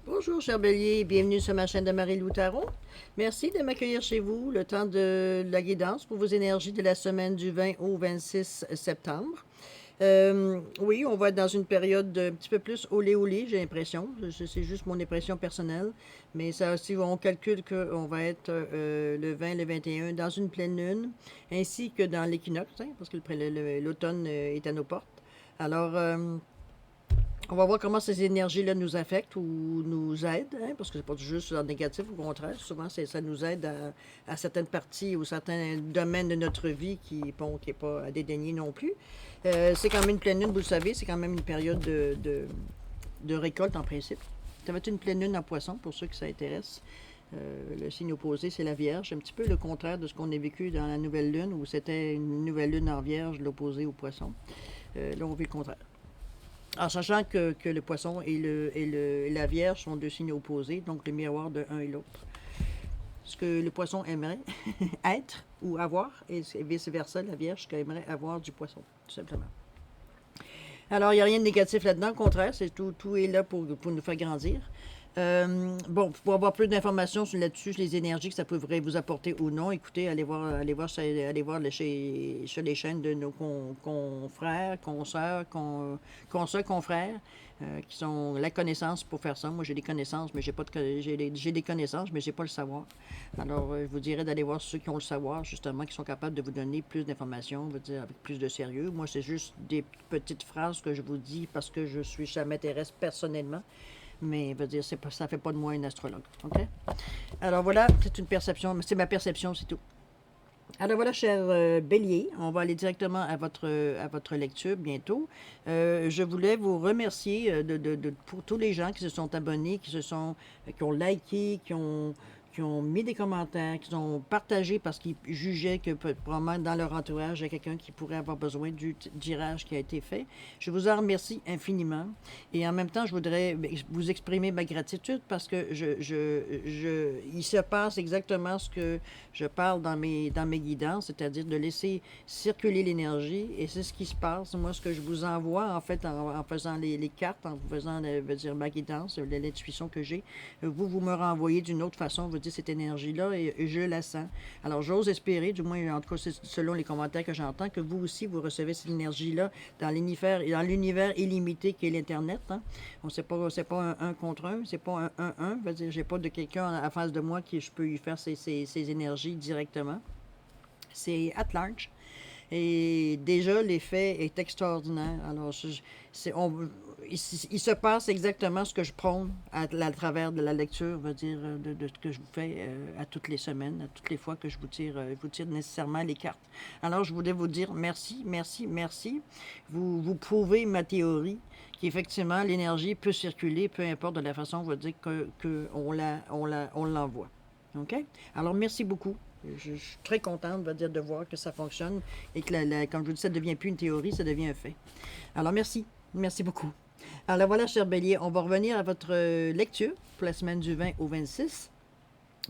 Bonjour, cher Bélier, bienvenue sur ma chaîne de Marie-Lou Tarot. Merci de m'accueillir chez vous le temps de la guidance pour vos énergies de la semaine du 20 au 26 septembre. Oui, on va être dans une période un petit peu plus olé-olé, j'ai l'impression. C'est juste mon impression personnelle. Mais ça aussi, on calcule qu'on va être le 20, le 21 dans une pleine lune, ainsi que dans l'équinoxe, hein, parce que l'automne est à nos portes. Alors, on va voir comment ces énergies-là nous affectent ou nous aident, hein, parce que c'est pas juste en négatif, au contraire. Souvent, ça nous aide à certaines parties ou certains domaines de notre vie bon, qui n'est pas à dédaigner non plus. C'est quand même une pleine lune, vous le savez, c'est quand même une période de récolte en principe. Ça va être une pleine lune en poisson, pour ceux qui ça intéresse. Le signe opposé, c'est la Vierge. Un petit peu le contraire de ce qu'on a vécu dans la nouvelle lune, où c'était une nouvelle lune en Vierge, l'opposé au poisson. Là, on vit le contraire. En sachant que le poisson et la Vierge sont deux signes opposés, donc le miroir de l'un et l'autre. Ce que le poisson aimerait être ou avoir, et vice-versa, la Vierge aimerait avoir du poisson, tout simplement. Alors, il n'y a rien de négatif là-dedans, au contraire, tout est là pour nous faire grandir. Bon, pour avoir plus d'informations là-dessus, sur les énergies que ça pourrait vous apporter ou non, écoutez, allez voir sur les chaînes de nos confrères, confrères, qui sont la connaissance pour faire ça. Moi, j'ai des connaissances, mais j'ai des connaissances, mais j'ai pas le savoir. Alors, je vous dirais d'aller voir ceux qui ont le savoir, justement, qui sont capables de vous donner plus d'informations, je veux dire, avec plus de sérieux. Moi, c'est juste des petites phrases que je vous dis parce que ça m'intéresse personnellement. Mais veut dire, ça fait pas de moi un astrologue. OK? Alors voilà, c'est une perception, c'est ma perception, c'est tout. Alors voilà, cher Bélier, on va aller directement à votre lecture bientôt. Je voulais vous remercier pour tous les gens qui se sont abonnés, qui ont liké, qui ont mis des commentaires, qui ont partagé parce qu'ils jugeaient que probablement dans leur entourage, il y a quelqu'un qui pourrait avoir besoin du tirage qui a été fait. Je vous en remercie infiniment. Et en même temps, je voudrais vous exprimer ma gratitude parce que il se passe exactement ce que je parle dans mes guidances, c'est-à-dire de laisser circuler l'énergie. Et c'est ce qui se passe. Moi, ce que je vous envoie, en fait, en faisant les cartes, en vous faisant dire, ma guidance, l'intuition que j'ai, vous me renvoyez d'une autre façon, vous dites cette énergie-là, et je la sens. Alors, j'ose espérer, du moins, en tout cas, selon les commentaires que j'entends, que vous aussi, vous recevez cette énergie-là dans l'univers illimité qu'est l'Internet. Hein. On sait pas, c'est pas un contre un, c'est pas un 1-1. Je veux dire, j'ai pas de quelqu'un à face de moi qui je peux lui faire ces énergies directement. C'est at large. Et déjà, l'effet est extraordinaire. Alors, il se passe exactement ce que je prône à travers de la lecture, veut dire, de ce que je vous fais à toutes les semaines, à toutes les fois que je vous tire nécessairement les cartes. Alors, je voulais vous dire merci, merci, merci. Vous prouvez ma théorie qu'effectivement, l'énergie peut circuler, peu importe de la façon, on va dire on l'envoie. OK? Alors, merci beaucoup. Je suis très contente de voir que ça fonctionne et que, comme je vous dis, ça ne devient plus une théorie, ça devient un fait. Alors, merci. Merci beaucoup. Alors, voilà, cher Bélier, on va revenir à votre lecture pour la semaine du 20 au 26.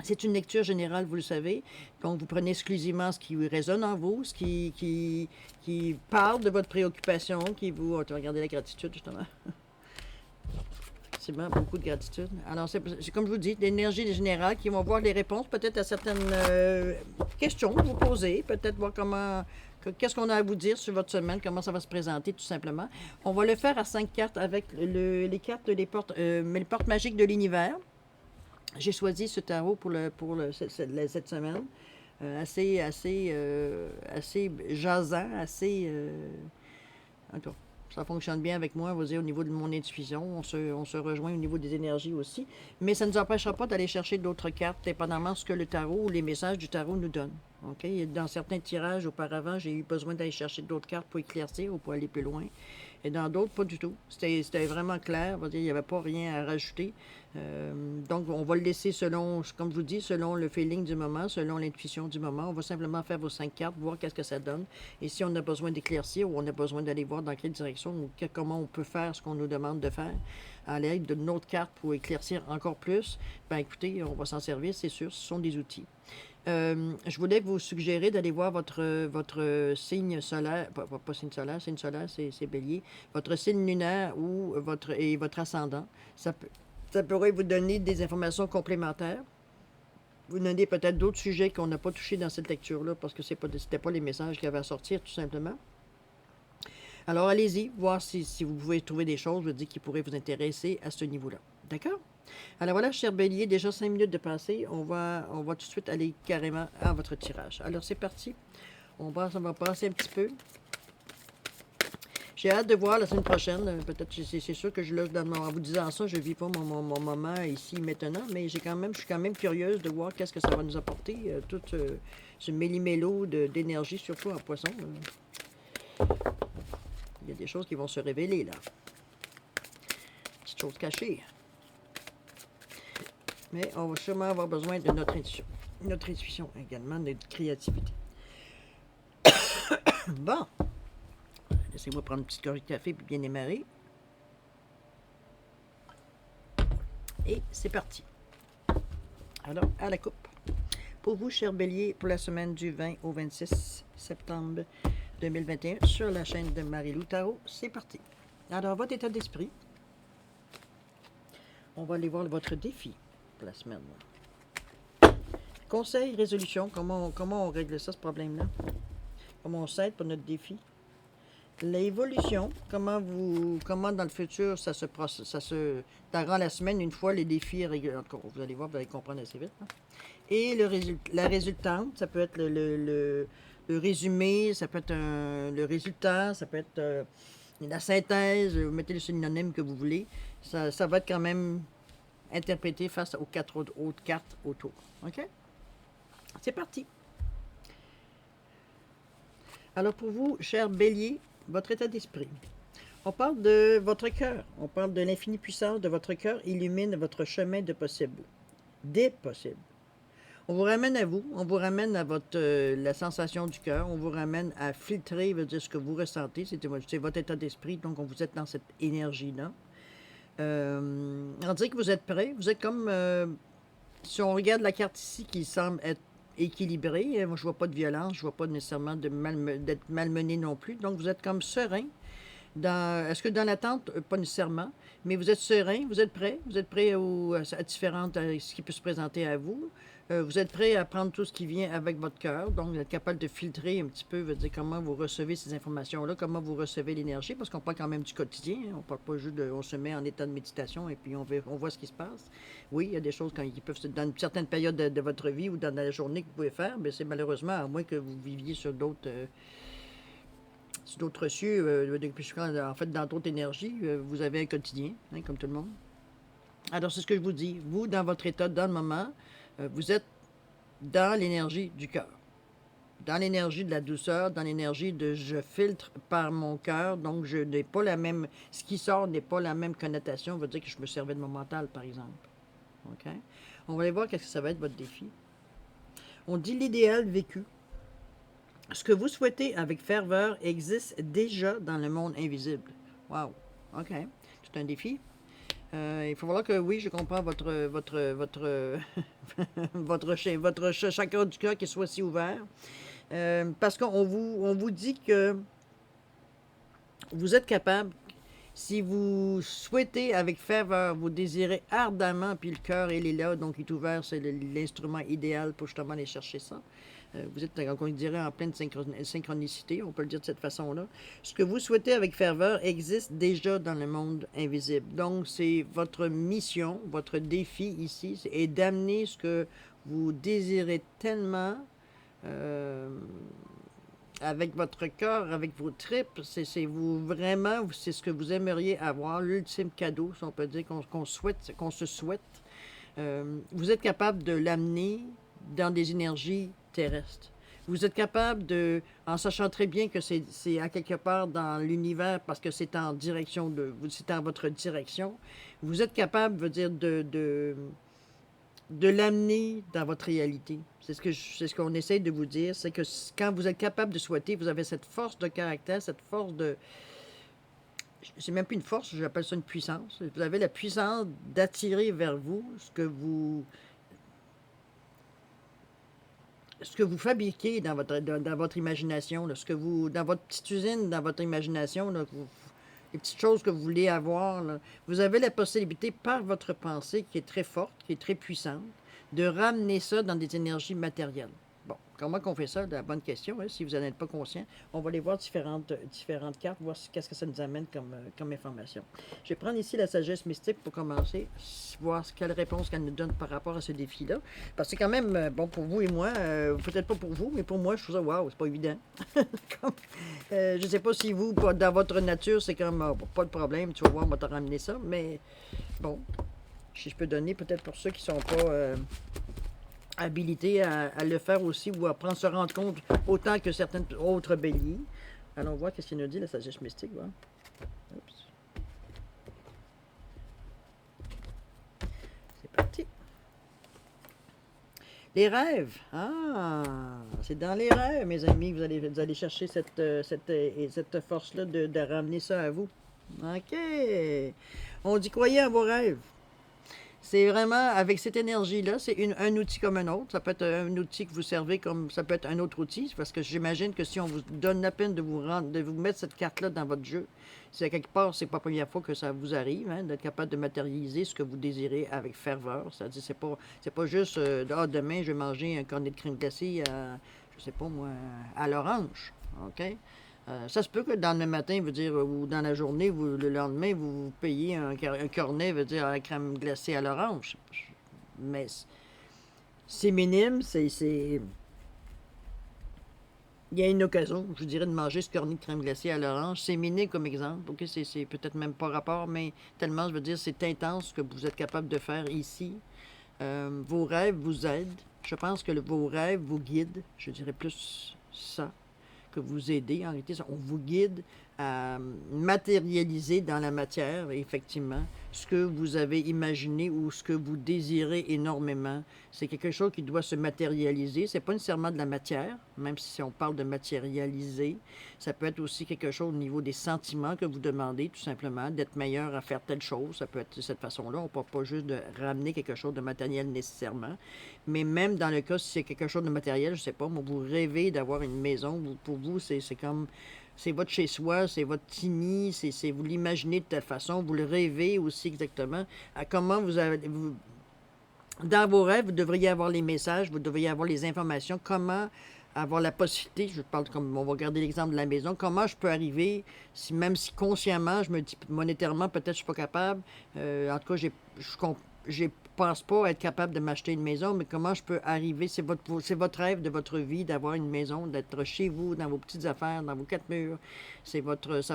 C'est une lecture générale, vous le savez. Donc, vous prenez exclusivement ce qui résonne en vous, ce qui parle de votre préoccupation, qui vous... On va regarder la gratitude, justement. Effectivement, beaucoup de gratitude. Alors, c'est comme je vous dis, l'énergie générale qui vont voir les réponses peut-être à certaines questions que vous posez, peut-être voir qu'est-ce qu'on a à vous dire sur votre semaine, comment ça va se présenter, tout simplement. On va le faire à 5 cartes avec les cartes des portes, mais les portes magiques de l'univers. J'ai choisi ce tarot cette semaine. Assez jasant, assez... Attends, ça fonctionne bien avec moi, on va dire, au niveau de mon intuition. On se rejoint au niveau des énergies aussi. Mais ça ne nous empêchera pas d'aller chercher d'autres cartes, dépendamment de ce que le tarot ou les messages du tarot nous donnent. Okay? Dans certains tirages auparavant, j'ai eu besoin d'aller chercher d'autres cartes pour éclaircir ou pour aller plus loin. Et dans d'autres, pas du tout. C'était vraiment clair. Il n'y avait pas rien à rajouter. Donc, on va le laisser selon, comme je vous dis, selon le feeling du moment, selon l'intuition du moment. On va simplement faire vos 5 cartes, voir qu'est-ce que ça donne. Et si on a besoin d'éclaircir ou on a besoin d'aller voir dans quelle direction ou comment on peut faire ce qu'on nous demande de faire à l'aide d'une autre carte pour éclaircir encore plus, ben écoutez, on va s'en servir, c'est sûr. Ce sont des outils. Je voulais vous suggérer d'aller voir votre signe solaire, pas signe solaire, c'est bélier, votre signe lunaire ou votre ascendant. Ça peut, Ça pourrait vous donner des informations complémentaires. Vous donner peut-être d'autres sujets qu'on n'a pas touchés dans cette lecture-là parce que c'était pas les messages qu'il y avait à sortir, tout simplement. Alors, allez-y, voir si vous pouvez trouver des choses, je veux dire, qui pourraient vous intéresser à ce niveau-là. D'accord? Alors voilà, cher Bélier, déjà 5 minutes de passé. On va tout de suite aller carrément à votre tirage. Alors, c'est parti. On va passer un petit peu. J'ai hâte de voir la semaine prochaine. Peut-être, c'est sûr que en vous disant ça, je ne vis pas mon moment ici maintenant, mais je suis quand même curieuse de voir qu'est-ce que ça va nous apporter, tout ce méli-mélo d'énergie, surtout en poisson. Il y a des choses qui vont se révéler, là. Petites choses cachées. Mais on va sûrement avoir besoin de notre intuition. Notre intuition également, notre créativité. Bon. Laissez-moi prendre une petite gorgée de café puis bien démarrer. Et c'est parti. Alors, à la coupe. Pour vous, cher Bélier, pour la semaine du 20 au 26 septembre 2021, sur la chaîne de Marie-Lou Tarot, c'est parti. Alors, votre état d'esprit. On va aller voir votre défi pour la semaine. Conseil, résolution, comment on règle ça, ce problème-là? Comment on s'aide pour notre défi? L'évolution, comment dans le futur ça se rend la semaine une fois les défis réguliers. Vous allez voir, vous allez comprendre assez vite. Hein? Et la résultante, ça peut être le résumé, ça peut être le résultat, ça peut être la synthèse, vous mettez le synonyme que vous voulez. Ça va être quand même interprété face aux 4 autres cartes autour. OK? C'est parti. Alors pour vous, cher Bélier, votre état d'esprit. On parle de votre cœur. On parle de l'infinie puissance de votre cœur illumine votre chemin de possible. Des possibles. On vous ramène à vous. On vous ramène à la sensation du cœur. On vous ramène à filtrer, veut dire ce que vous ressentez. C'est votre état d'esprit. Donc, vous êtes dans cette énergie-là. On dirait que vous êtes prêt. Vous êtes comme... si on regarde la carte ici qui semble être équilibré. Moi, je vois pas de violence, je vois pas nécessairement d'être malmené non plus. Donc, vous êtes comme serein. Est-ce que dans l'attente? Pas nécessairement. Mais vous êtes serein, vous êtes prêt. Vous êtes prêt à ce qui peut se présenter à vous. Vous êtes prêt à prendre tout ce qui vient avec votre cœur. Donc, vous êtes capable de filtrer un petit peu, veut dire comment vous recevez ces informations-là, comment vous recevez l'énergie, parce qu'on parle quand même du quotidien. Hein. On parle pas juste on se met en état de méditation et puis on voit ce qui se passe. Oui, il y a des choses qui peuvent, dans une certaine période de votre vie ou dans la journée que vous pouvez faire, mais c'est malheureusement, à moins que vous viviez sur d'autres cieux, en fait, dans d'autres énergies, vous avez un quotidien, hein, comme tout le monde. Alors, c'est ce que je vous dis. Vous, dans votre état, dans le moment, vous êtes dans l'énergie du cœur, dans l'énergie de la douceur, dans l'énergie de je filtre par mon cœur, donc je n'ai pas la même, ce qui sort n'est pas la même connotation, veut dire que je me servais de mon mental, par exemple. OK? On va aller voir qu'est-ce que ça va être votre défi. On dit l'idéal vécu. Ce que vous souhaitez avec ferveur existe déjà dans le monde invisible. Wow! OK. C'est un défi. Il faut voir que oui, je comprends votre chakra du cœur qui soit si ouvert. Parce qu'on vous dit que vous êtes capable, si vous souhaitez avec ferveur, vous désirez ardemment, puis le cœur, il est là, donc il est ouvert, c'est l'instrument idéal pour justement aller chercher ça. Vous êtes, on dirait, en pleine synchronicité, on peut le dire de cette façon-là. Ce que vous souhaitez avec ferveur existe déjà dans le monde invisible. Donc, c'est votre mission, votre défi ici, est d'amener ce que vous désirez tellement avec votre cœur, avec vos tripes. C'est vous vraiment, c'est ce que vous aimeriez avoir, l'ultime cadeau, si on peut dire, qu'on se souhaite. Vous êtes capable de l'amener dans des énergies terrestres. Vous êtes capable en sachant très bien que c'est à quelque part dans l'univers, parce que c'est en direction c'est en votre direction, vous êtes capable, veut dire, de l'amener dans votre réalité. C'est ce qu'on essaie de vous dire, c'est que quand vous êtes capable de souhaiter, vous avez cette force de caractère, cette force de... C'est même plus une force, j'appelle ça une puissance. Vous avez la puissance d'attirer vers vous ce que vous fabriquez dans votre imagination, là, dans votre petite usine, dans votre imagination, là, les petites choses que vous voulez avoir, là, vous avez la possibilité, par votre pensée, qui est très forte, qui est très puissante, de ramener ça dans des énergies matérielles. Bon, comment qu'on fait ça? La bonne question, hein, si vous n'en êtes pas conscient. On va aller voir différentes cartes, voir qu'est-ce que ça nous amène comme information. Je vais prendre ici la sagesse mystique pour commencer, voir quelle réponse qu'elle nous donne par rapport à ce défi-là. Parce que c'est quand même, bon, pour vous et moi, peut-être pas pour vous, mais pour moi, je trouve ça, waouh, c'est pas évident. Comme, je sais pas si vous, dans votre nature, c'est comme, pas de problème, tu vas voir, on va te ramener ça, mais bon, si je peux donner peut-être pour ceux qui sont pas habilités à le faire aussi ou à prendre se rendre compte autant que certaines autres béliers. Allons voir qu'est-ce qu'il nous dit la sagesse mystique. Voilà. Oups. C'est parti. Les rêves. Ah, c'est dans les rêves, mes amis, que vous allez chercher cette force-là de ramener ça à vous. OK. On dit croyez en vos rêves. C'est vraiment, avec cette énergie-là, c'est un outil comme un autre. Ça peut être un outil que vous servez comme, ça peut être un autre outil, parce que j'imagine que si on vous donne la peine de vous mettre cette carte-là dans votre jeu, c'est à quelque part, c'est pas la première fois que ça vous arrive, hein, d'être capable de matérialiser ce que vous désirez avec ferveur. C'est-à-dire, c'est pas juste, demain, je vais manger un cornet de crème glacée à, je sais pas moi, à l'orange. OK? Ça se peut que dans le matin, veut dire, ou dans la journée, le lendemain, vous payez un cornet, veut dire, à la crème glacée à l'orange. Mais c'est minime, il y a une occasion, je dirais, de manger ce cornet de crème glacée à l'orange. C'est minime comme exemple, ok? C'est peut-être même pas rapport, mais tellement, je veux dire, c'est intense ce que vous êtes capable de faire ici. Vos rêves vous aident. Je pense que vos rêves vous guident. Je dirais plus ça. Que vous aidez. En réalité, on vous guide à matérialiser dans la matière, effectivement, ce que vous avez imaginé ou ce que vous désirez énormément. C'est quelque chose qui doit se matérialiser. C'est pas nécessairement de la matière, même si on parle de matérialiser. Ça peut être aussi quelque chose au niveau des sentiments que vous demandez, tout simplement, d'être meilleur à faire telle chose. Ça peut être de cette façon-là. On ne parle pas juste de ramener quelque chose de matériel nécessairement. Mais même dans le cas, si c'est quelque chose de matériel, je ne sais pas, moi, vous rêvez d'avoir une maison, pour vous, c'est comme, c'est votre chez-soi, c'est votre tini, vous l'imaginez de telle façon, vous le rêvez aussi exactement, à comment dans vos rêves, vous devriez avoir les messages, vous devriez avoir les informations, comment avoir la possibilité, je parle comme, on va regarder l'exemple de la maison, comment je peux arriver, même si consciemment, je me dis monétairement, peut-être je suis pas capable, en tout cas, je pense pas être capable de m'acheter une maison, mais comment je peux arriver, c'est votre rêve de votre vie d'avoir une maison, d'être chez vous, dans vos petites affaires, dans vos quatre murs, ça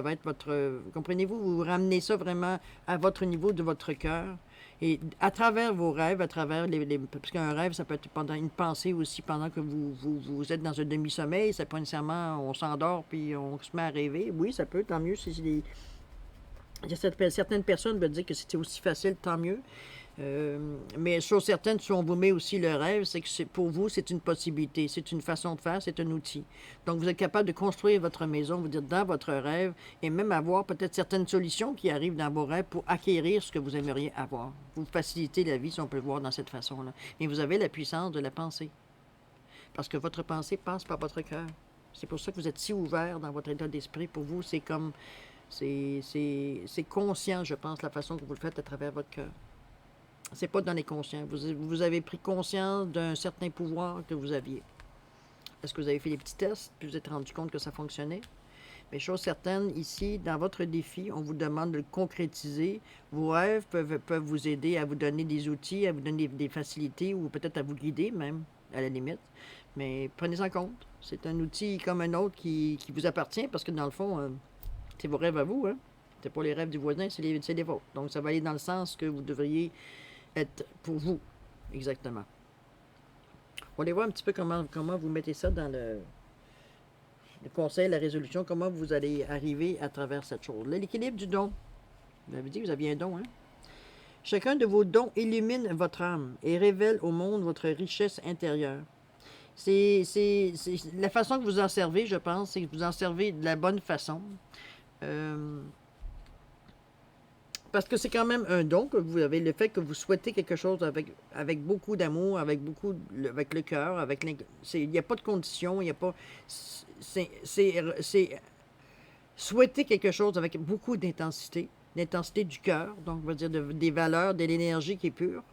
va être votre, comprenez-vous, vous ramenez ça vraiment à votre niveau de votre cœur. Et à travers vos rêves, à travers parce qu'un rêve, ça peut être pendant une pensée aussi, pendant que vous êtes dans un demi-sommeil, c'est pas nécessairement on s'endort puis on se met à rêver. Oui, ça peut, tant mieux. Il y a certaines personnes veulent dire que c'était aussi facile, tant mieux. Mais chose certaine, si on vous met aussi le rêve, c'est que pour vous, c'est une possibilité, c'est une façon de faire, c'est un outil. Donc, vous êtes capable de construire votre maison, vous dire dans votre rêve, et même avoir peut-être certaines solutions qui arrivent dans vos rêves pour acquérir ce que vous aimeriez avoir. Vous facilitez la vie, si on peut le voir dans cette façon-là. Mais vous avez la puissance de la pensée. Parce que votre pensée passe par votre cœur. C'est pour ça que vous êtes si ouvert dans votre état d'esprit. Pour vous, c'est comme... C'est conscient, je pense, la façon que vous le faites à travers votre cœur. C'est pas dans les conscients. Vous avez pris conscience d'un certain pouvoir que vous aviez. Est-ce que vous avez fait des petits tests, puis vous êtes rendu compte que ça fonctionnait? Mais chose certaine, ici, dans votre défi, on vous demande de le concrétiser. Vos rêves peuvent vous aider à vous donner des outils, à vous donner des facilités, ou peut-être à vous guider même, à la limite. Mais prenez en compte. C'est un outil comme un autre qui vous appartient, parce que dans le fond, c'est vos rêves à vous, hein? C'est pas les rêves du voisin, c'est les vôtres. Donc, ça va aller dans le sens que vous devriez être pour vous, exactement. On va aller voir un petit peu comment vous mettez ça dans le conseil, la résolution, comment vous allez arriver à travers cette chose. L'équilibre du don. Vous avez dit que vous aviez un don, hein? Chacun de vos dons illumine votre âme et révèle au monde votre richesse intérieure. C'est la façon que vous en servez, je pense, c'est que vous en servez de la bonne façon. Parce que c'est quand même un don que vous avez, le fait que vous souhaitez quelque chose avec beaucoup d'amour, avec le cœur, il n'y a pas de condition, il n'y a pas, c'est souhaitez quelque chose avec beaucoup d'intensité, l'intensité du cœur, donc on va dire des valeurs, de l'énergie qui est pure.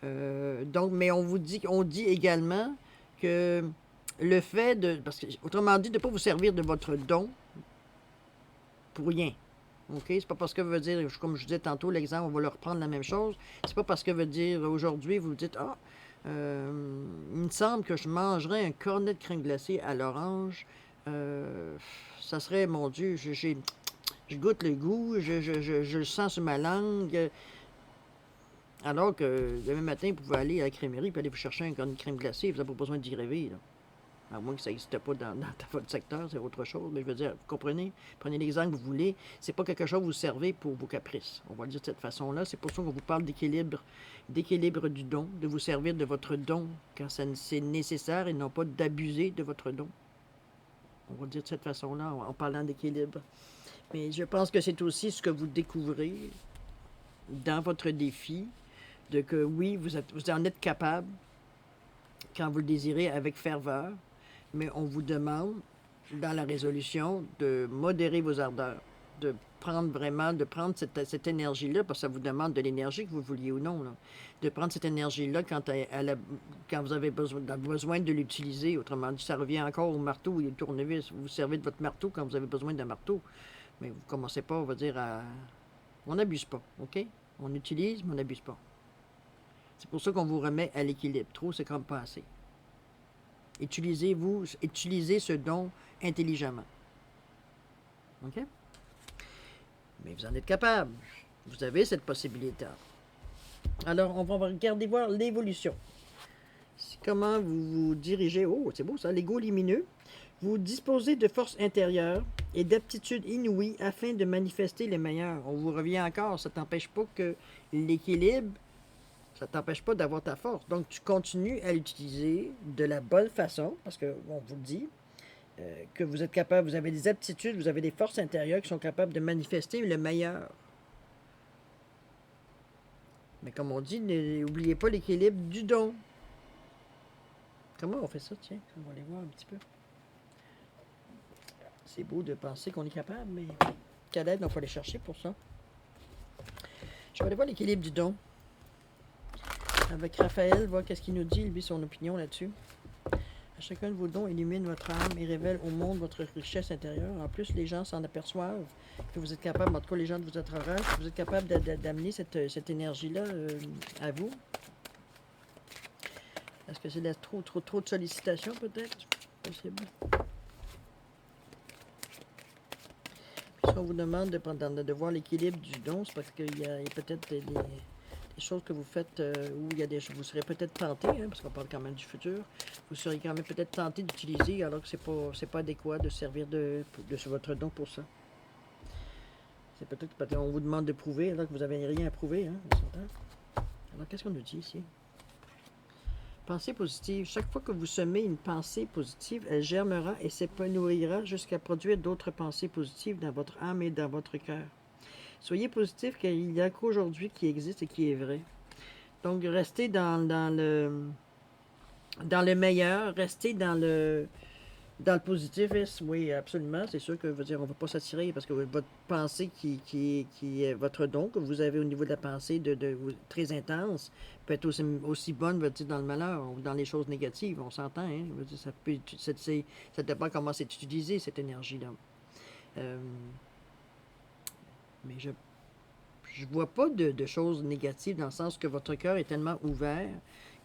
Donc, mais on dit également que le fait de, parce que, autrement dit, de ne pas vous servir de votre don pour rien. OK? C'est pas parce que veut dire, comme je disais tantôt, l'exemple, on va leur reprendre la même chose. C'est pas parce que veut dire aujourd'hui, vous dites, ah, il me semble que je mangerais un cornet de crème glacée à l'orange. Ça serait, mon Dieu, je goûte le goût, je le sens sur ma langue. Alors que demain matin, vous pouvez aller à la crèmerie et aller vous chercher un cornet de crème glacée. Vous n'avez pas besoin d'y rêver, là. À moins que ça n'existe pas dans votre secteur, c'est autre chose. Mais je veux dire, vous comprenez? Prenez l'exemple que vous voulez. C'est pas quelque chose que vous servez pour vos caprices. On va le dire de cette façon-là. C'est pour ça qu'on vous parle d'équilibre du don, de vous servir de votre don quand c'est nécessaire et non pas d'abuser de votre don. On va le dire de cette façon-là en parlant d'équilibre. Mais je pense que c'est aussi ce que vous découvrez dans votre défi, de que oui, vous en êtes capable quand vous le désirez avec ferveur, mais on vous demande, dans la résolution, de modérer vos ardeurs, de prendre cette énergie-là, parce que ça vous demande de l'énergie, que vous vouliez ou non, là, de prendre cette énergie-là quand vous avez besoin de l'utiliser. Autrement dit, ça revient encore au marteau et au tournevis. Vous servez de votre marteau quand vous avez besoin d'un marteau, mais vous ne commencez pas, on va dire, à... On n'abuse pas, OK? On utilise, mais on n'abuse pas. C'est pour ça qu'on vous remet à l'équilibre. Trop, c'est comme pas assez. Utilisez ce don intelligemment. OK? Mais vous en êtes capable. Vous avez cette possibilité. Alors, on va regarder voir l'évolution. Comment vous vous dirigez. Oh, c'est beau ça, l'ego lumineux. Vous disposez de force intérieure et d'aptitudes inouïes afin de manifester le meilleur. On vous revient encore, ça ne t'empêche pas que l'équilibre, ça ne t'empêche pas d'avoir ta force. Donc, tu continues à l'utiliser de la bonne façon, parce que, on vous le dit, que vous êtes capable, vous avez des aptitudes, vous avez des forces intérieures qui sont capables de manifester le meilleur. Mais comme on dit, n'oubliez pas l'équilibre du don. Comment on fait ça, tiens? On va aller voir un petit peu. C'est beau de penser qu'on est capable, mais quelle aide on peut aller chercher pour ça? Je vais aller voir l'équilibre du don. Avec Raphaël, voir qu'est-ce qu'il nous dit, lui, son opinion là-dessus. À chacun de vos dons illumine votre âme et révèle au monde votre richesse intérieure. En plus, les gens s'en aperçoivent que vous êtes capable, en tout cas les gens de vous entourage, que vous êtes capable d'amener cette énergie-là à vous. Est-ce que c'est trop de sollicitations peut-être? Possible. Puis si on vous demande de voir l'équilibre du don, c'est parce qu'il y a peut-être des choses que vous faites où vous serez peut-être tenté, hein, parce qu'on parle quand même du futur, vous serez quand même peut-être tenté d'utiliser alors que c'est pas adéquat de servir de votre don pour ça. C'est peut-être qu'on vous demande de prouver alors que vous n'avez rien à prouver. Hein, alors qu'est-ce qu'on nous dit ici? Pensée positive. Chaque fois que vous semez une pensée positive, elle germera et s'épanouira jusqu'à produire d'autres pensées positives dans votre âme et dans votre cœur. Soyez positif car il n'y a qu'aujourd'hui qui existe et qui est vrai. Donc, restez dans le meilleur, restez dans le positif. Oui, absolument. C'est sûr que on ne va pas s'attirer parce que votre pensée qui est votre don que vous avez au niveau de la pensée très intense peut être aussi bonne dans le malheur ou dans les choses négatives. On s'entend. Hein? Ça dépend comment c'est utilisé, cette énergie-là. Mais je vois pas de choses négatives dans le sens que votre cœur est tellement ouvert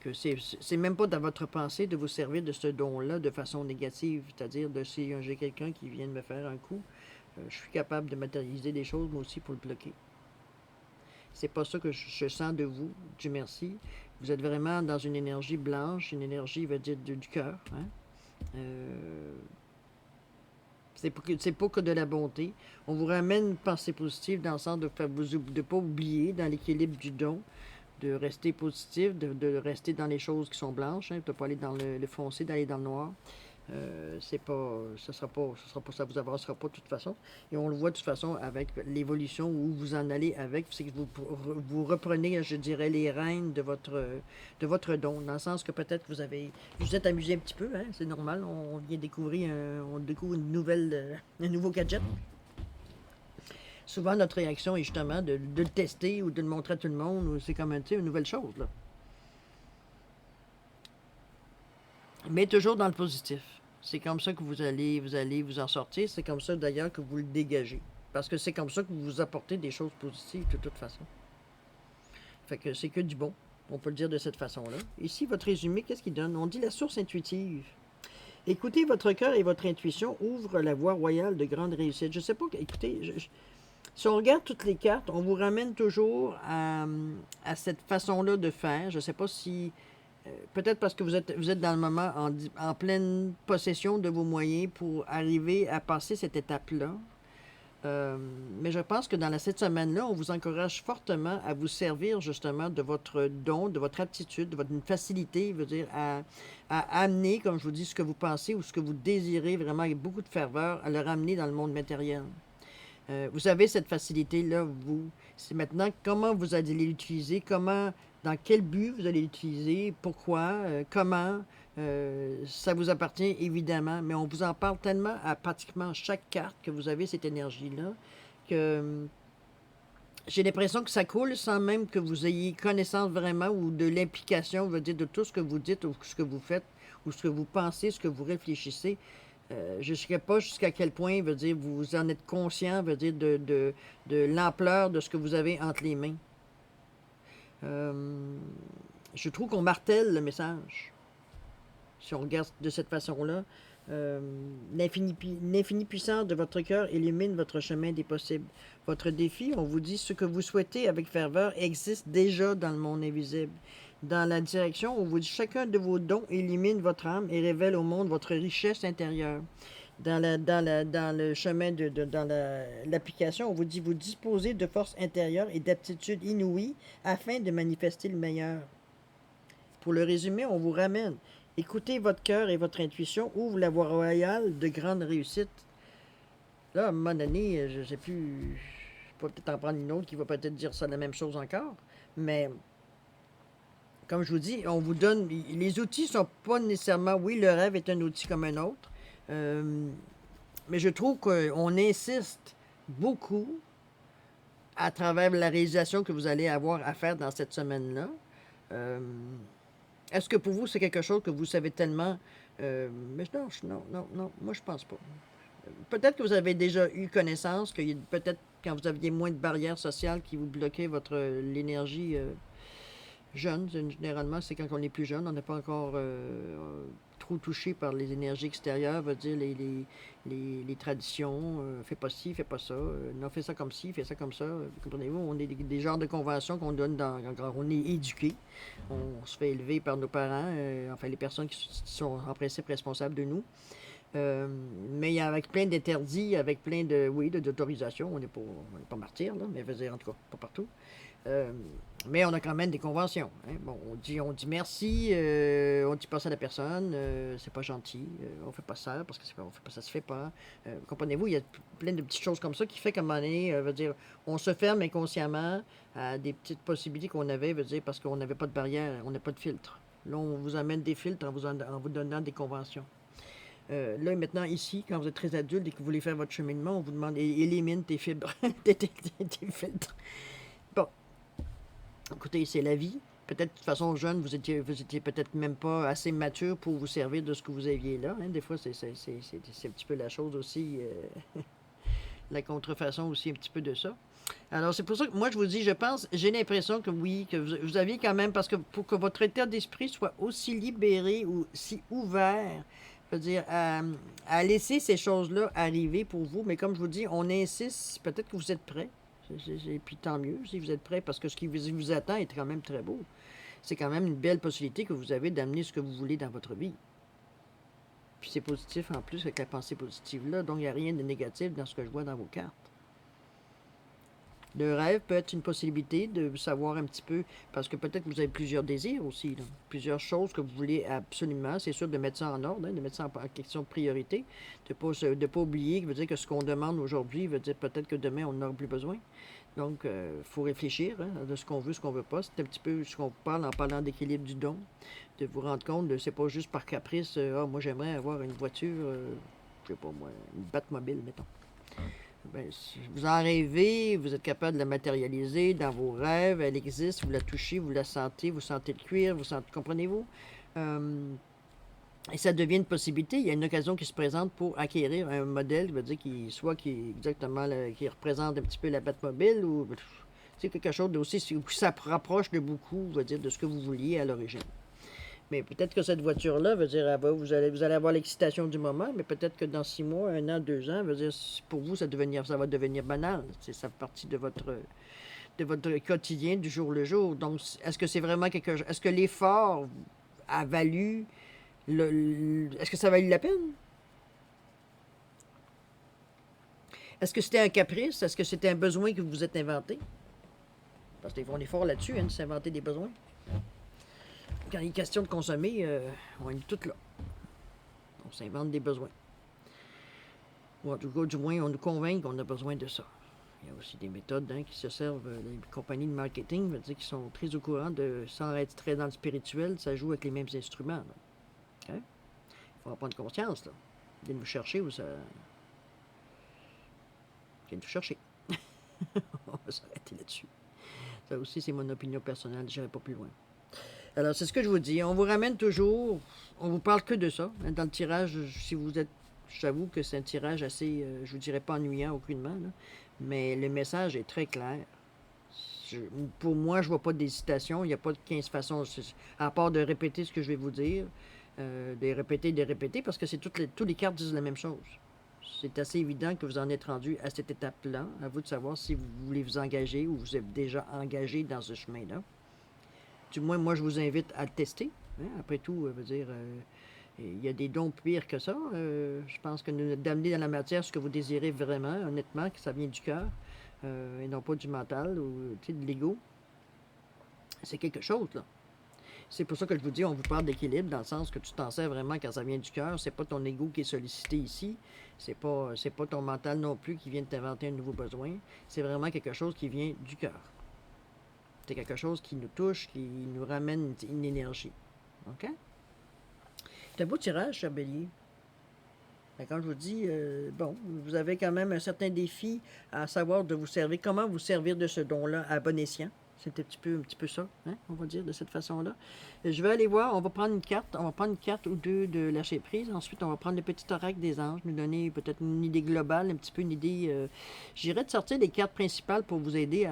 que c'est même pas dans votre pensée de vous servir de ce don-là de façon négative. C'est-à-dire si j'ai quelqu'un qui vient de me faire un coup, je suis capable de matérialiser des choses moi aussi pour le bloquer. C'est pas ça que je sens de vous, Dieu merci. Vous êtes vraiment dans une énergie blanche, une énergie, va dire, du cœur. Hein? C'est pas que de la bonté. On vous ramène une pensée positive dans le sens de ne pas oublier dans l'équilibre du don, de rester positif, de rester dans les choses qui sont blanches, hein, de ne pas aller dans le foncé, d'aller dans le noir. Ça vous avancera pas de toute façon. Et on le voit de toute façon avec l'évolution où vous en allez avec, c'est que vous reprenez, je dirais, les rênes de votre don, dans le sens que peut-être vous vous êtes amusé un petit peu, hein, c'est normal, on vient découvrir, on découvre un nouveau gadget. Souvent, notre réaction est justement de le tester ou de le montrer à tout le monde, ou c'est comme une nouvelle chose, là. Mais toujours dans le positif. C'est comme ça que vous allez vous en sortir. C'est comme ça d'ailleurs que vous le dégagez. Parce que c'est comme ça que vous vous apportez des choses positives de toute façon. Fait que c'est que du bon. On peut le dire de cette façon-là. Ici, votre résumé, qu'est-ce qu'il donne? On dit la source intuitive. Écoutez votre cœur et votre intuition ouvrent la voie royale de grande réussite. Je sais pas, écoutez, si on regarde toutes les cartes, on vous ramène toujours à cette façon-là de faire. Je ne sais pas si, peut-être parce que vous êtes dans le moment en pleine possession de vos moyens pour arriver à passer cette étape-là. Mais je pense que dans cette semaine-là, on vous encourage fortement à vous servir justement de votre don, de votre aptitude, de votre facilité, je veux dire, à amener, comme je vous dis, ce que vous pensez ou ce que vous désirez vraiment avec beaucoup de ferveur, à le ramener dans le monde matériel. Vous avez cette facilité-là, vous. C'est maintenant comment vous allez l'utiliser, comment, dans quel but vous allez l'utiliser, pourquoi, comment. Ça vous appartient évidemment, mais on vous en parle tellement à pratiquement chaque carte que vous avez cette énergie-là que j'ai l'impression que ça coule sans même que vous ayez connaissance vraiment ou de l'implication, je veux dire, de tout ce que vous dites ou ce que vous faites ou ce que vous pensez, ce que vous réfléchissez. Je ne sais pas jusqu'à quel point, veut dire, vous en êtes conscient, veut dire, de l'ampleur de ce que vous avez entre les mains. Je trouve qu'on martèle le message. Si on regarde de cette façon-là, l'infinie puissance de votre cœur illumine votre chemin des possibles. Votre défi, on vous dit, ce que vous souhaitez avec ferveur existe déjà dans le monde invisible. Dans la direction, on vous dit, chacun de vos dons illumine votre âme et révèle au monde votre richesse intérieure. Dans le chemin dans l'application, on vous dit, vous disposez de force intérieure et d'aptitudes inouïes afin de manifester le meilleur. Pour le résumer, on vous ramène. Écoutez votre cœur et votre intuition ouvre la voie royale de grande réussite. Là, à un moment donné, je ne sais plus, je peux peut-être en prendre une autre qui va peut-être dire ça la même chose encore, mais comme je vous dis, on vous donne, les outils sont pas nécessairement, oui, le rêve est un outil comme un autre, mais je trouve qu'on insiste beaucoup à travers la réalisation que vous allez avoir à faire dans cette semaine-là. Est-ce que pour vous, c'est quelque chose que vous savez tellement... mais non, moi je pense pas. Peut-être que vous avez déjà eu connaissance, que peut-être quand vous aviez moins de barrières sociales qui vous bloquaient l'énergie jeune. Généralement, c'est quand on est plus jeune, on n'est pas encore trop touché par les énergies extérieures, veut dire les traditions, fais pas ci, fais pas ça, non, fais ça comme ci, fais ça comme ça. Comprenez-vous, on est des genres de conventions qu'on donne quand on est éduqué. On se fait élever par nos parents, enfin les personnes qui sont en principe responsables de nous. Mais avec plein d'interdits, avec plein d'autorisations, on n'est pas martyr, là, mais veut dire en tout cas, pas partout. Mais on a quand même des conventions. Hein. Bon, on dit merci, on dit pas ça à la personne, c'est pas gentil, on fait pas ça parce que on fait pas ça se fait pas. Comprenez-vous, il y a plein de petites choses comme ça qui fait qu'à un moment donné, veut dire, on se ferme inconsciemment à des petites possibilités qu'on avait, veut dire, parce qu'on n'avait pas de barrière, on n'a pas de filtre. Là, on vous amène des filtres en vous donnant des conventions. Là, maintenant, ici, quand vous êtes très adulte et que vous voulez faire votre cheminement, on vous demande élimine tes fibres, tes filtres. Bon, écoutez, c'est la vie. Peut-être, de toute façon, jeune, vous étiez peut-être même pas assez mature pour vous servir de ce que vous aviez là. Hein. Des fois, c'est un petit peu la chose aussi, la contrefaçon aussi un petit peu de ça. Alors, c'est pour ça que moi, je vous dis, je pense, j'ai l'impression que oui, que vous aviez quand même, parce que pour que votre état d'esprit soit aussi libéré ou si ouvert, je veux dire, à laisser ces choses-là arriver pour vous, mais comme je vous dis, on insiste, peut-être que vous êtes prêts. Et puis tant mieux si vous êtes prêts, parce que ce qui vous attend est quand même très beau. C'est quand même une belle possibilité que vous avez d'amener ce que vous voulez dans votre vie. Puis c'est positif en plus avec la pensée positive-là, donc il n'y a rien de négatif dans ce que je vois dans vos cartes. Le rêve peut être une possibilité de savoir un petit peu, parce que peut-être que vous avez plusieurs désirs aussi, là, plusieurs choses que vous voulez absolument. C'est sûr de mettre ça en ordre, hein, de mettre ça en question de priorité, de pas oublier, veut dire que ce qu'on demande aujourd'hui veut dire peut-être que demain on n'en aura plus besoin. Donc, il faut réfléchir hein, de ce qu'on veut, ce qu'on veut pas. C'est un petit peu ce qu'on parle en parlant d'équilibre du don, de vous rendre compte de c'est pas juste par caprice, moi j'aimerais avoir une voiture, je sais pas moi, une Batmobile, mettons. Ben, si vous en rêvez, vous êtes capable de la matérialiser dans vos rêves, elle existe, vous la touchez, vous la sentez, vous sentez le cuir, vous sentez, comprenez-vous? Euh, et ça devient une possibilité. Il y a une occasion qui se présente pour acquérir un modèle, qui veut dire qui est exactement qui représente un petit peu la Batmobile ou c'est quelque chose d'aussi qui ça rapproche de beaucoup, veut dire, de ce que vous vouliez à l'origine. Mais peut-être que cette voiture-là, veut dire, vous allez avoir l'excitation du moment, mais peut-être que dans 6 mois, 1 an, 2 ans, veut dire, pour vous, ça va devenir banal. Ça fait partie de votre quotidien du jour le jour. Donc, est-ce que c'est vraiment quelque chose? Est-ce que l'effort a valu est-ce que ça a valu la peine? Est-ce que c'était un caprice? Est-ce que c'était un besoin que vous vous êtes inventé? Parce qu'on est fort là-dessus, de s'inventer des besoins. Quand il est question de consommer, on est tous là. On s'invente des besoins. Ou en tout cas, du moins, on nous convainc qu'on a besoin de ça. Il y a aussi des méthodes qui se servent, les compagnies de marketing, veut dire, qui sont très au courant de, sans être très dans le spirituel, ça joue avec les mêmes instruments. Il faut en prendre conscience. Là. Viens nous chercher ou ça. Viens nous chercher. On va s'arrêter là-dessus. Ça aussi, c'est mon opinion personnelle, je n'irai pas plus loin. Alors, c'est ce que je vous dis. On vous ramène toujours, on vous parle que de ça. Dans le tirage, si vous êtes, j'avoue que c'est un tirage assez, je vous dirais pas ennuyant aucunement, là, mais le message est très clair. Pour moi, je vois pas d'hésitation. Il n'y a pas de 15 façons, à part de répéter ce que je vais vous dire, de répéter, parce que toutes les cartes disent la même chose. C'est assez évident que vous en êtes rendu à cette étape-là. À vous de savoir si vous voulez vous engager ou vous êtes déjà engagé dans ce chemin-là. Du moins, moi, je vous invite à le tester. Après tout, veut dire, il y a des dons pires que ça. Je pense que d'amener dans la matière ce que vous désirez vraiment, honnêtement, que ça vient du cœur et non pas du mental ou de l'ego, c'est quelque chose, là. C'est pour ça que je vous dis, on vous parle d'équilibre, dans le sens que tu t'en sers vraiment quand ça vient du cœur. C'est pas ton ego qui est sollicité ici. C'est pas ton mental non plus qui vient de t'inventer un nouveau besoin. C'est vraiment quelque chose qui vient du cœur. C'est quelque chose qui nous touche, qui nous ramène une énergie. OK? C'est un beau tirage, cher Bélier. Mais quand je vous dis, bon, vous avez quand même un certain défi à savoir de vous servir, comment vous servir de ce don-là à bon escient. C'est un petit peu ça, on va dire, de cette façon-là. Je vais aller voir, on va prendre une carte ou deux de lâcher prise. Ensuite, on va prendre le petit oracle des anges, nous donner peut-être une idée globale, un petit peu une idée. J'irai de sortir les cartes principales pour vous aider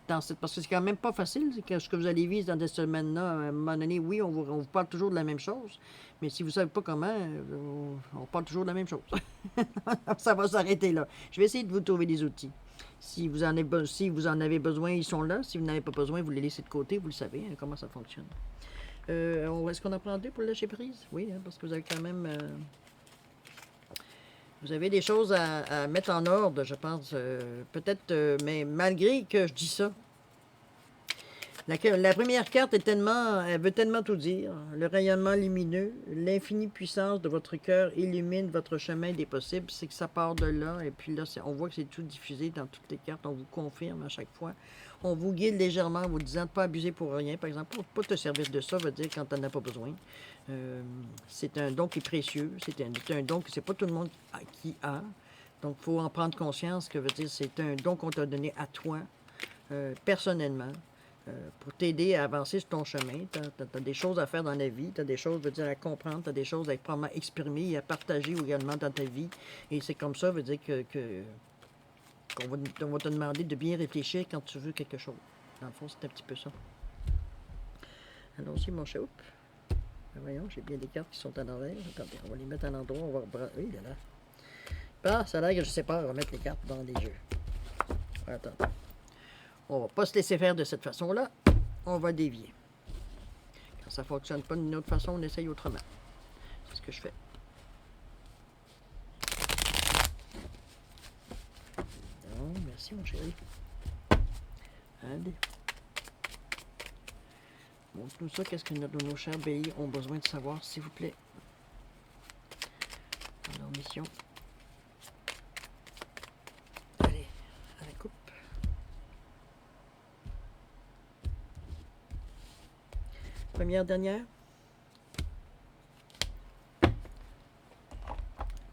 parce que c'est quand même pas facile, ce que vous allez vivre dans cette semaine-là. À un moment donné, oui, on vous parle toujours de la même chose, mais si vous ne savez pas comment, on parle toujours de la même chose. Ça va s'arrêter là. Je vais essayer de vous trouver des outils. Si vous en avez besoin, ils sont là. Si vous n'en avez pas besoin, vous les laissez de côté. Vous le savez comment ça fonctionne. Est-ce qu'on en prend deux pour le lâcher prise? Oui, parce que vous avez quand même... vous avez des choses à mettre en ordre, je pense. Peut-être, mais malgré que je dis ça, la première carte elle veut tellement tout dire. Le rayonnement lumineux, l'infinie puissance de votre cœur illumine votre chemin des possibles. C'est que ça part de là. Et puis là, on voit que c'est tout diffusé dans toutes les cartes. On vous confirme à chaque fois. On vous guide légèrement en vous disant de ne pas abuser pour rien. Par exemple, pour ne pas te servir de ça, veut dire quand tu n'en as pas besoin. C'est un don qui est précieux. C'est un don que c'est pas tout le monde qui a. Donc, il faut en prendre conscience que veut dire c'est un don qu'on t'a donné à toi, personnellement. Pour t'aider à avancer sur ton chemin. Tu as des choses à faire dans la vie, tu as des choses veut dire, à comprendre, tu as des choses à probablement exprimer et à partager également dans ta vie. Et c'est comme ça, veut dire qu'on va te demander de bien réfléchir quand tu veux quelque chose. Dans le fond, c'est un petit peu ça. Allons-y, mon chat. Voyons, j'ai bien des cartes qui sont à l'envers. Attendez, on va les mettre à l'endroit. On va... Oui, là. Ah, ça a l'air que je sais pas remettre les cartes dans les jeux. Attends. On va pas se laisser faire de cette façon-là. On va dévier. Quand ça ne fonctionne pas d'une autre façon, on essaye autrement. C'est ce que je fais. Non, merci mon chéri. Allez. Montre-nous ça. Qu'est-ce que nos chers béliers ont besoin de savoir, s'il vous plaît. Dans leur mission. Allez, à la coupe. Première, dernière.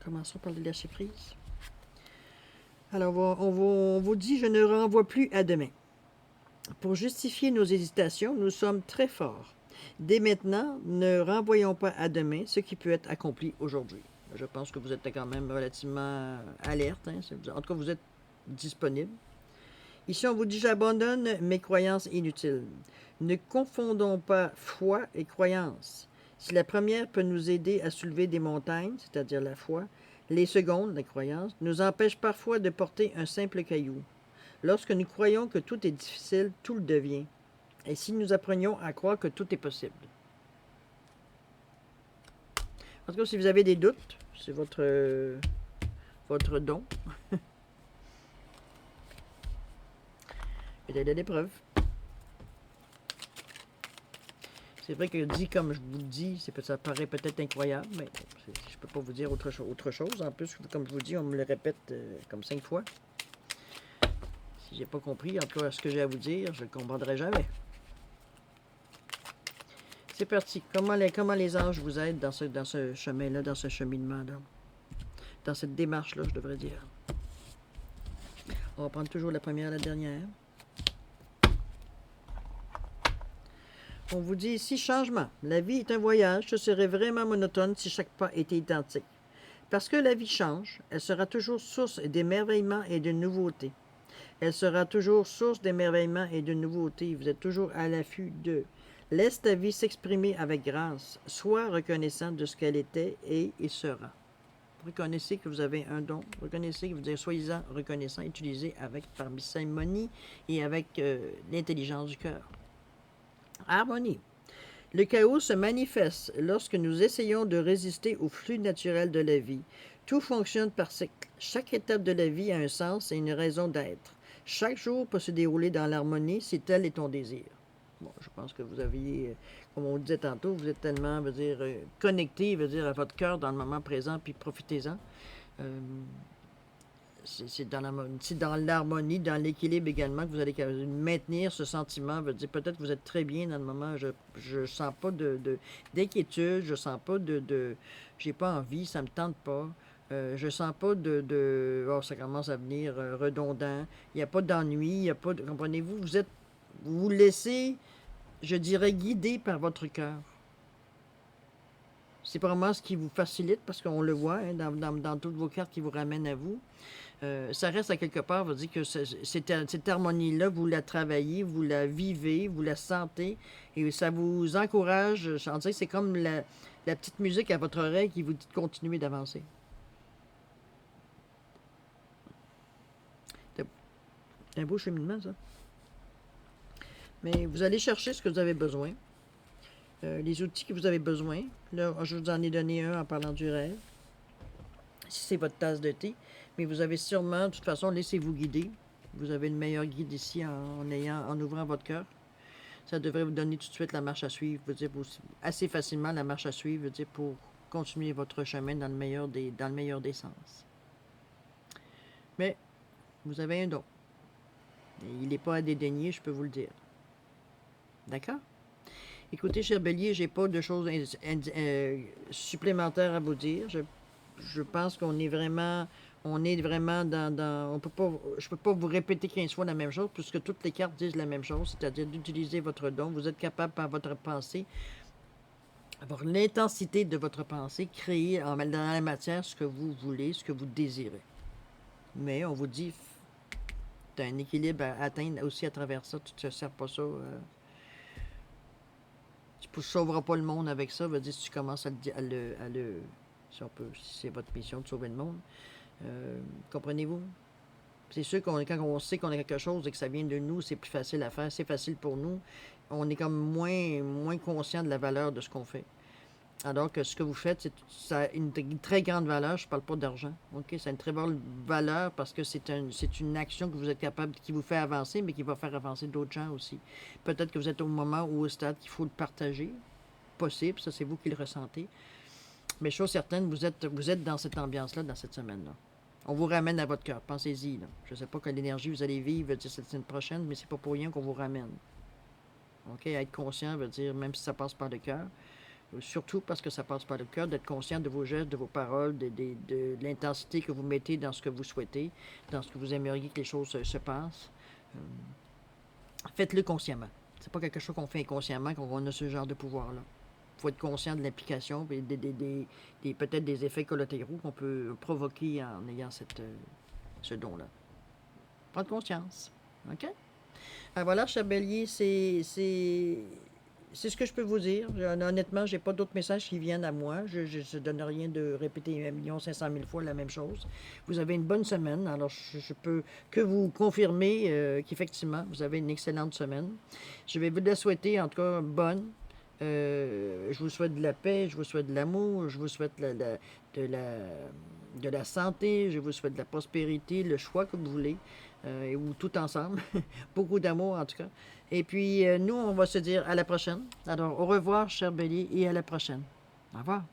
Commençons par le lâcher prise. Alors, on vous dit, je ne renvoie plus à demain. Pour justifier nos hésitations, nous sommes très forts. Dès maintenant, ne renvoyons pas à demain ce qui peut être accompli aujourd'hui. Je pense que vous êtes quand même relativement alerte. Hein? En tout cas, vous êtes disponible. Ici, on vous dit, j'abandonne mes croyances inutiles. Ne confondons pas foi et croyance. Si la première peut nous aider à soulever des montagnes, c'est-à-dire la foi, les secondes, la croyance, nous empêchent parfois de porter un simple caillou. Lorsque nous croyons que tout est difficile, tout le devient. Et si nous apprenions à croire que tout est possible. En tout cas, si vous avez des doutes, c'est votre don. Et de l'épreuve. C'est vrai que dit comme je vous le dis, ça paraît peut-être incroyable, mais je ne peux pas vous dire autre chose. En plus, comme je vous dis, on me le répète comme 5 fois. Si j'ai pas compris, en tout cas, ce que j'ai à vous dire, je ne le comprendrai jamais. C'est parti. Comment les anges vous aident dans ce chemin-là, dans ce cheminement-là? Dans cette démarche-là, je devrais dire. On va prendre toujours la première et la dernière. On vous dit ici, changement. La vie est un voyage. Ce serait vraiment monotone si chaque pas était identique. Parce que la vie change, elle sera toujours source d'émerveillement et de nouveautés. Elle sera toujours source d'émerveillement et de nouveautés. Vous êtes toujours à l'affût de. Laisse ta vie s'exprimer avec grâce. Sois reconnaissant de ce qu'elle était et sera. Reconnaissez que vous avez un don. Reconnaissez que vous êtes soyez-en reconnaissant. Utilisez avec parcimonie et avec l'intelligence du cœur. Harmonie. Le chaos se manifeste lorsque nous essayons de résister au flux naturel de la vie. Tout fonctionne par cycle. Chaque étape de la vie a un sens et une raison d'être. Chaque jour peut se dérouler dans l'harmonie si tel est ton désir. Bon, je pense que vous aviez, comme on disait tantôt, vous êtes tellement, connecté, à votre cœur dans le moment présent, puis profitez-en. C'est dans l'harmonie, dans l'équilibre également que vous allez maintenir ce sentiment. Peut-être que vous êtes très bien dans le moment. Je sens pas d'inquiétude, je sens pas j'ai pas envie, ça me tente pas. Je sens pas oh, ça commence à venir redondant. Il n'y a pas d'ennui, il n'y a pas de. Comprenez-vous, vous vous laissez, je dirais, guider par votre cœur. C'est vraiment ce qui vous facilite parce qu'on le voit hein, dans toutes vos cartes qui vous ramènent à vous. Ça reste à quelque part, vous dire que cette harmonie-là, vous la travaillez, vous la vivez, vous la sentez, et ça vous encourage. On dirait que c'est comme la petite musique à votre oreille qui vous dit de continuer d'avancer. C'est un beau cheminement, ça. Mais vous allez chercher ce que vous avez besoin, les outils que vous avez besoin. Là, je vous en ai donné un en parlant du rêve. Si c'est votre tasse de thé, mais vous avez sûrement, de toute façon, laissez-vous guider. Vous avez le meilleur guide ici en ouvrant votre cœur. Ça devrait vous donner tout de suite la marche à suivre, assez facilement la marche à suivre, pour continuer votre chemin dans le meilleur des sens. Mais vous avez un don. Et il n'est pas à dédaigner, je peux vous le dire. D'accord? Écoutez, cher Bélier, j'ai pas de choses supplémentaires à vous dire. Je pense qu'on est vraiment dans je peux pas vous répéter 15 fois la même chose puisque toutes les cartes disent la même chose, c'est-à-dire d'utiliser votre don. Vous êtes capable par votre pensée, avoir l'intensité de votre pensée, créer dans la matière ce que vous voulez, ce que vous désirez. Mais on vous dit, tu as un équilibre à atteindre aussi à travers ça, tu ne te sers pas ça. Tu ne sauveras pas le monde avec ça, si tu commences à le si c'est votre mission de sauver le monde. Comprenez-vous? C'est sûr quand on sait qu'on a quelque chose et que ça vient de nous, c'est plus facile à faire, c'est facile pour nous. On est comme moins conscient de la valeur de ce qu'on fait. Alors que ce que vous faites, ça a une très grande valeur. Je ne parle pas d'argent. OK? Ça a une très bonne valeur parce que c'est une action que vous êtes capable, qui vous fait avancer, mais qui va faire avancer d'autres gens aussi. Peut-être que vous êtes au moment ou au stade qu'il faut le partager. Possible, ça c'est vous qui le ressentez. Mais chose certaine, vous êtes dans cette ambiance-là, dans cette semaine-là. On vous ramène à votre cœur. Pensez-y. Là. Je ne sais pas quelle énergie vous allez vivre cette semaine prochaine, mais c'est pas pour rien qu'on vous ramène. OK? Être conscient veut dire, même si ça passe par le cœur, Surtout parce que ça passe par le cœur, d'être conscient de vos gestes, de vos paroles, de l'intensité que vous mettez dans ce que vous souhaitez, dans ce que vous aimeriez que les choses se passent. Euh, Faites-le consciemment. C'est pas quelque chose qu'on fait inconsciemment qu'on a ce genre de pouvoir-là. Il faut être conscient de l'implication et peut-être des effets collatéraux qu'on peut provoquer en ayant ce don-là. Prendre conscience. OK? Alors voilà, cher Bélier, c'est ce que je peux vous dire. Honnêtement, j'ai pas d'autres messages qui viennent à moi. Je ne donne rien de répéter 1 500 000 fois la même chose. Vous avez une bonne semaine. Alors, je peux que vous confirmer qu'effectivement, vous avez une excellente semaine. Je vais vous la souhaiter, en tout cas, bonne. Je vous souhaite de la paix, je vous souhaite de l'amour, je vous souhaite de la santé, je vous souhaite de la prospérité, le choix que vous voulez, ou tout ensemble. Beaucoup d'amour, en tout cas. Et puis, nous, on va se dire à la prochaine. Alors, au revoir, cher Bélier, et à la prochaine. Au revoir.